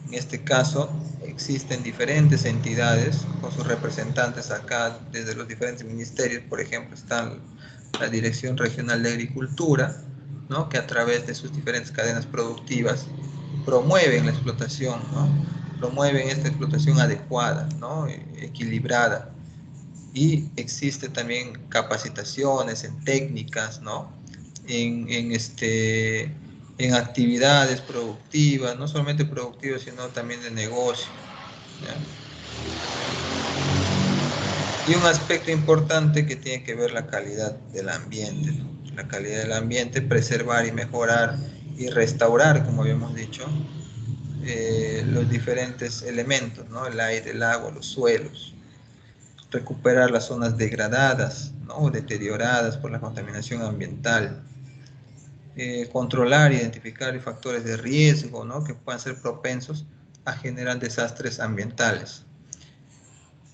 En este caso, existen diferentes entidades con sus representantes acá desde los diferentes ministerios. Por ejemplo, está la Dirección Regional de Agricultura, ¿no? Que a través de sus diferentes cadenas productivas promueven la explotación, ¿no? Promueven esta explotación adecuada, ¿no? Equilibrada. Y existe también capacitaciones en técnicas, ¿no? En actividades productivas, no solamente productivas, sino también de negocio, ¿ya? Y un aspecto importante que tiene que ver la calidad del ambiente, ¿no? La calidad del ambiente, preservar y mejorar y restaurar, como habíamos dicho, los diferentes elementos, ¿no? El aire, el agua, los suelos, recuperar las zonas degradadas, ¿no? O deterioradas por la contaminación ambiental, controlar, identificar factores de riesgo, ¿no? Que puedan ser propensos a generar desastres ambientales.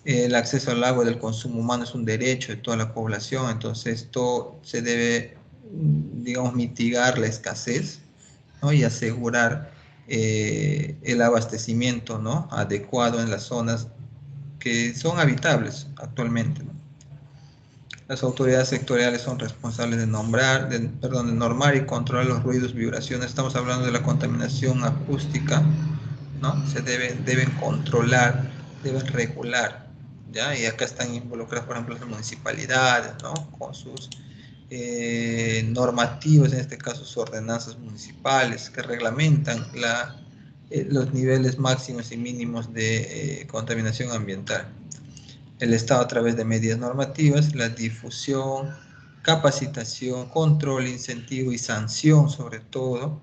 El acceso al agua del consumo humano es un derecho de toda la población, entonces esto se debe, digamos, mitigar la escasez, ¿no? Y asegurar el abastecimiento, ¿no? Adecuado en las zonas que son habitables actualmente, ¿no? Las autoridades sectoriales son responsables de de normar y controlar los ruidos, vibraciones. Estamos hablando de la contaminación acústica, ¿no? Deben controlar, deben regular, ¿ya? Y acá están involucradas, por ejemplo, las municipalidades, ¿no? Con sus normativas, en este caso sus ordenanzas municipales, que reglamentan los niveles máximos y mínimos de contaminación ambiental. El Estado, a través de medidas normativas, la difusión, capacitación, control, incentivo y sanción, sobre todo,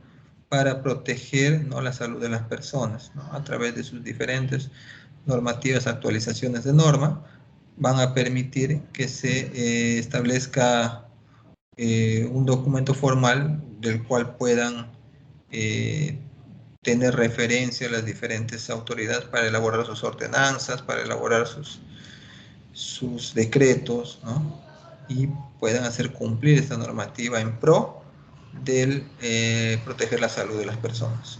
para proteger, ¿no?, la salud de las personas, ¿no? A través de sus diferentes normativas, actualizaciones de norma, van a permitir que se establezca un documento formal del cual puedan tener referencia las diferentes autoridades para elaborar sus ordenanzas, para elaborar sus decretos, ¿no? Y puedan hacer cumplir esta normativa en pro del proteger la salud de las personas.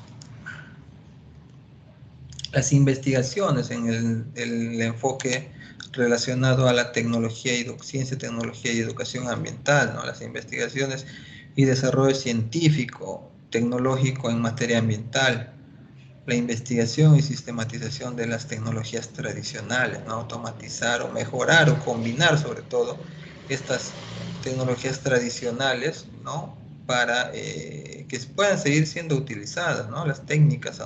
Las investigaciones en el enfoque relacionado a la tecnología ciencia, tecnología y educación ambiental, ¿no? Las investigaciones y desarrollo científico, tecnológico en materia ambiental, la investigación y sistematización de las tecnologías tradicionales, ¿no? Automatizar o mejorar o combinar sobre todo estas tecnologías tradicionales, ¿no? Para que puedan seguir siendo utilizadas, ¿no? Las técnicas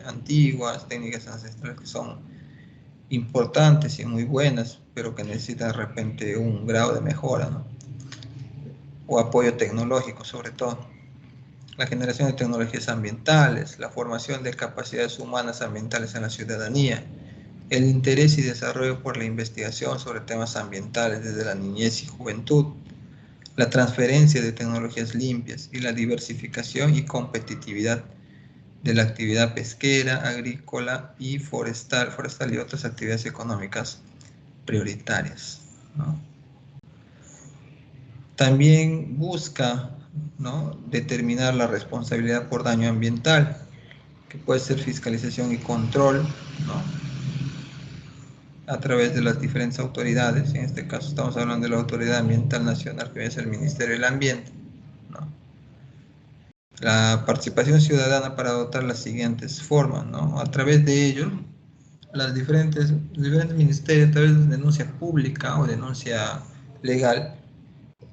antiguas, técnicas ancestrales que son importantes y muy buenas, pero que necesitan de repente un grado de mejora, ¿no? O apoyo tecnológico sobre todo. La generación de tecnologías ambientales, la formación de capacidades humanas ambientales en la ciudadanía, el interés y desarrollo por la investigación sobre temas ambientales desde la niñez y juventud, la transferencia de tecnologías limpias y la diversificación y competitividad de la actividad pesquera, agrícola y forestal y otras actividades económicas prioritarias, ¿no? También busca, ¿no?, determinar la responsabilidad por daño ambiental, que puede ser fiscalización y control, ¿no?, a través de las diferentes autoridades. En este caso estamos hablando de la Autoridad Ambiental Nacional, que es el Ministerio del Ambiente, ¿no? La participación ciudadana para adoptar las siguientes formas, ¿no? A través de ello, los diferentes ministerios, a través de denuncia pública o denuncia legal,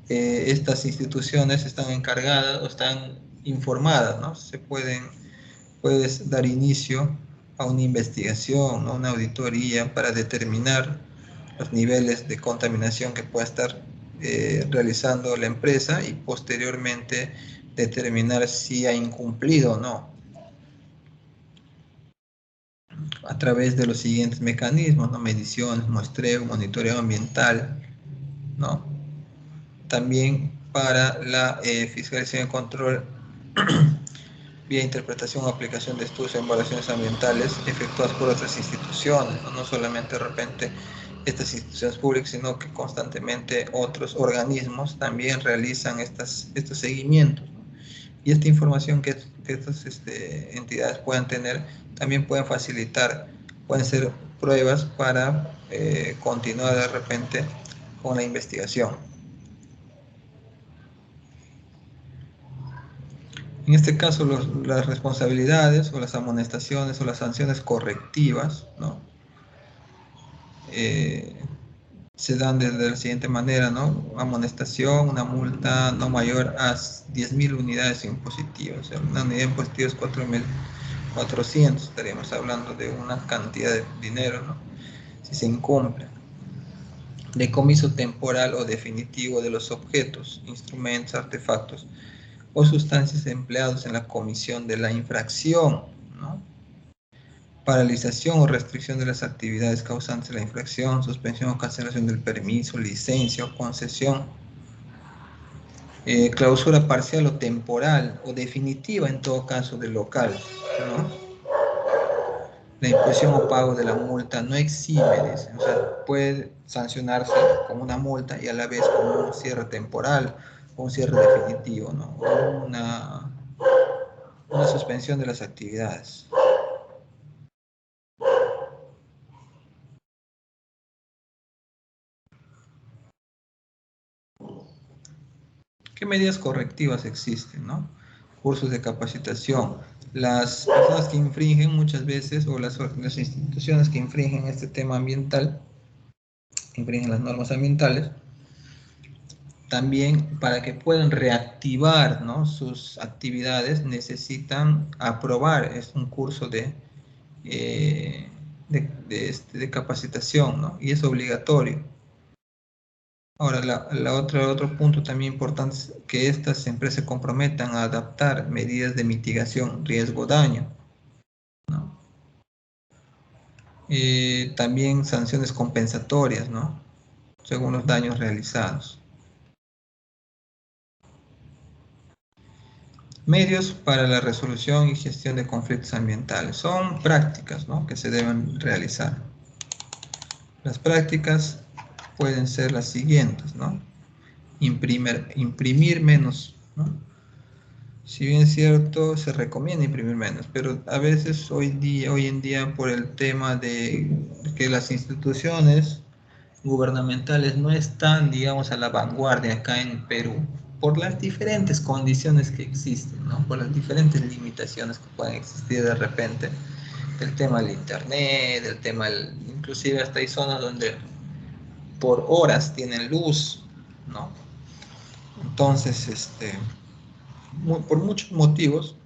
estas instituciones están encargadas o están informadas, ¿no? Puedes dar inicio a una investigación, ¿no?, una auditoría para determinar los niveles de contaminación que pueda estar realizando la empresa y posteriormente determinar si ha incumplido o no, a través de los siguientes mecanismos, ¿no? Mediciones, muestreo, monitoreo ambiental, ¿no? También para la fiscalización y control vía interpretación o aplicación de estudios en evaluaciones ambientales efectuadas por otras instituciones, ¿no? No solamente de repente estas instituciones públicas, sino que constantemente otros organismos también realizan estos seguimientos, ¿no? Y esta información que estas entidades puedan tener también pueden facilitar, pueden ser pruebas para continuar de repente con la investigación. En este caso, las responsabilidades o las amonestaciones o las sanciones correctivas, ¿no?, se dan de la siguiente manera, ¿no? Amonestación, una multa no mayor a 10.000 unidades impositivas. O sea, una unidad impositiva es 4.400, estaríamos hablando de una cantidad de dinero, ¿no?, si se incumple. Decomiso temporal o definitivo de los objetos, instrumentos, artefactos o sustancias empleados en la comisión de la infracción, ¿no? Paralización o restricción de las actividades causantes de la infracción, suspensión o cancelación del permiso, licencia o concesión Clausura parcial o temporal, o definitiva en todo caso del local, ¿no? La imposición o pago de la multa no exime, dice. O sea, puede sancionarse con una multa y a la vez con un cierre temporal o un cierre definitivo, ¿no? O una suspensión de las actividades. ¿Qué medidas correctivas existen, no? Cursos de capacitación. Las personas que infringen muchas veces, o las instituciones que infringen este tema ambiental, infringen las normas ambientales, también para que puedan reactivar, ¿no?, sus actividades necesitan aprobar, es un curso de capacitación, ¿no? Y es obligatorio. Ahora, otro punto también importante es que estas empresas se comprometan a adaptar medidas de mitigación riesgo-daño, ¿no? También sanciones compensatorias, ¿no?, según los daños realizados. Medios para la resolución y gestión de conflictos ambientales. Son prácticas, ¿no?, que se deben realizar. Las prácticas pueden ser las siguientes, ¿no? Imprimir menos, ¿no? Si bien es cierto, se recomienda imprimir menos, pero a veces hoy en día por el tema de que las instituciones gubernamentales no están, digamos, a la vanguardia acá en Perú, por las diferentes condiciones que existen, ¿no? Por las diferentes limitaciones que pueden existir de repente, el tema del internet, el tema, inclusive hasta hay zonas donde por horas tienen luz, ¿no? Entonces, por muchos motivos,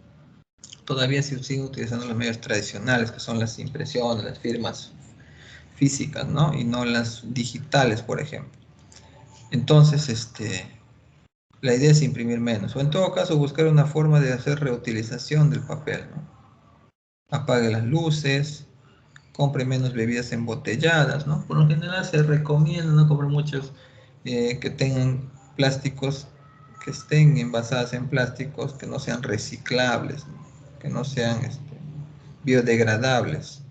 todavía se siguen utilizando los medios tradicionales, que son las impresiones, las firmas físicas, ¿no? Y no las digitales, por ejemplo. Entonces, la idea es imprimir menos, o en todo caso buscar una forma de hacer reutilización del papel, ¿no? Apague las luces, compre menos bebidas embotelladas, ¿no? Por lo general se recomienda no comprar muchos que tengan plásticos, que estén envasadas en plásticos que no sean reciclables, ¿no?, que no sean biodegradables.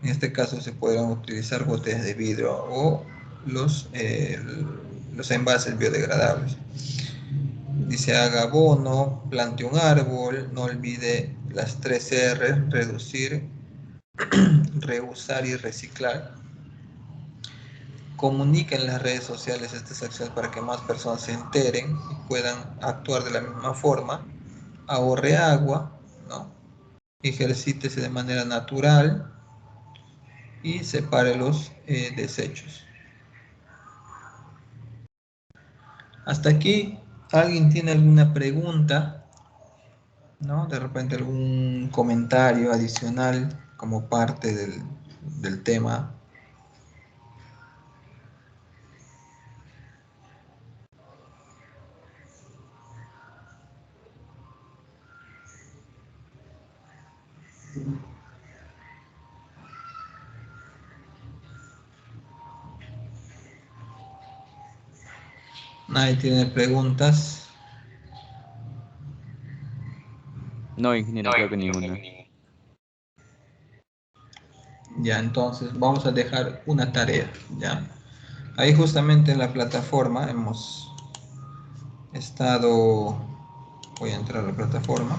En este caso se podrán utilizar botellas de vidrio o los envases biodegradables. Dice: haga abono, plante un árbol, no olvide las 3 R: reducir, reusar y reciclar. Comunique en las redes sociales estas acciones para que más personas se enteren y puedan actuar de la misma forma. Ahorre agua, ¿no? Ejercítese de manera natural y separe los desechos. Hasta aquí, ¿alguien tiene alguna pregunta, ¿no? De repente algún comentario adicional como parte del tema. ¿Nadie tiene preguntas? No, ingeniero, creo que ni una. Ya, entonces vamos a dejar una tarea, ¿ya? Ahí justamente en la plataforma hemos estado... Voy a entrar a la plataforma.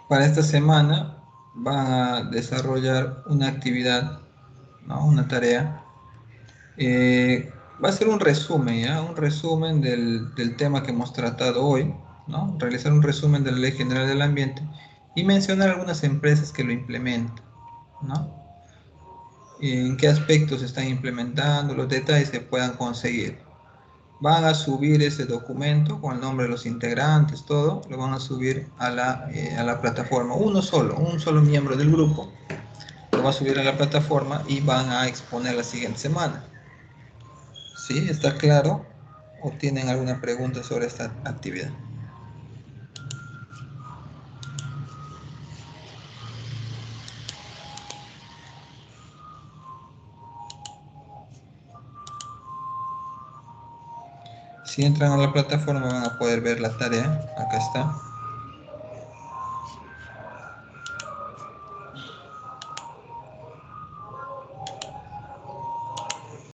Para esta semana van a desarrollar una actividad, ¿no?, una tarea. Va a ser un resumen, ¿ya? Un resumen del tema que hemos tratado hoy, ¿no? Realizar un resumen de la Ley General del Ambiente y mencionar algunas empresas que lo implementan, ¿no? En qué aspectos se están implementando, los detalles que puedan conseguir. Van a subir ese documento con el nombre de los integrantes, todo, lo van a subir a la plataforma. Un solo miembro del grupo lo va a subir a la plataforma y van a exponer la siguiente semana. ¿Sí? ¿Está claro? ¿O tienen alguna pregunta sobre esta actividad? Si entran a la plataforma van a poder ver la tarea. Acá está.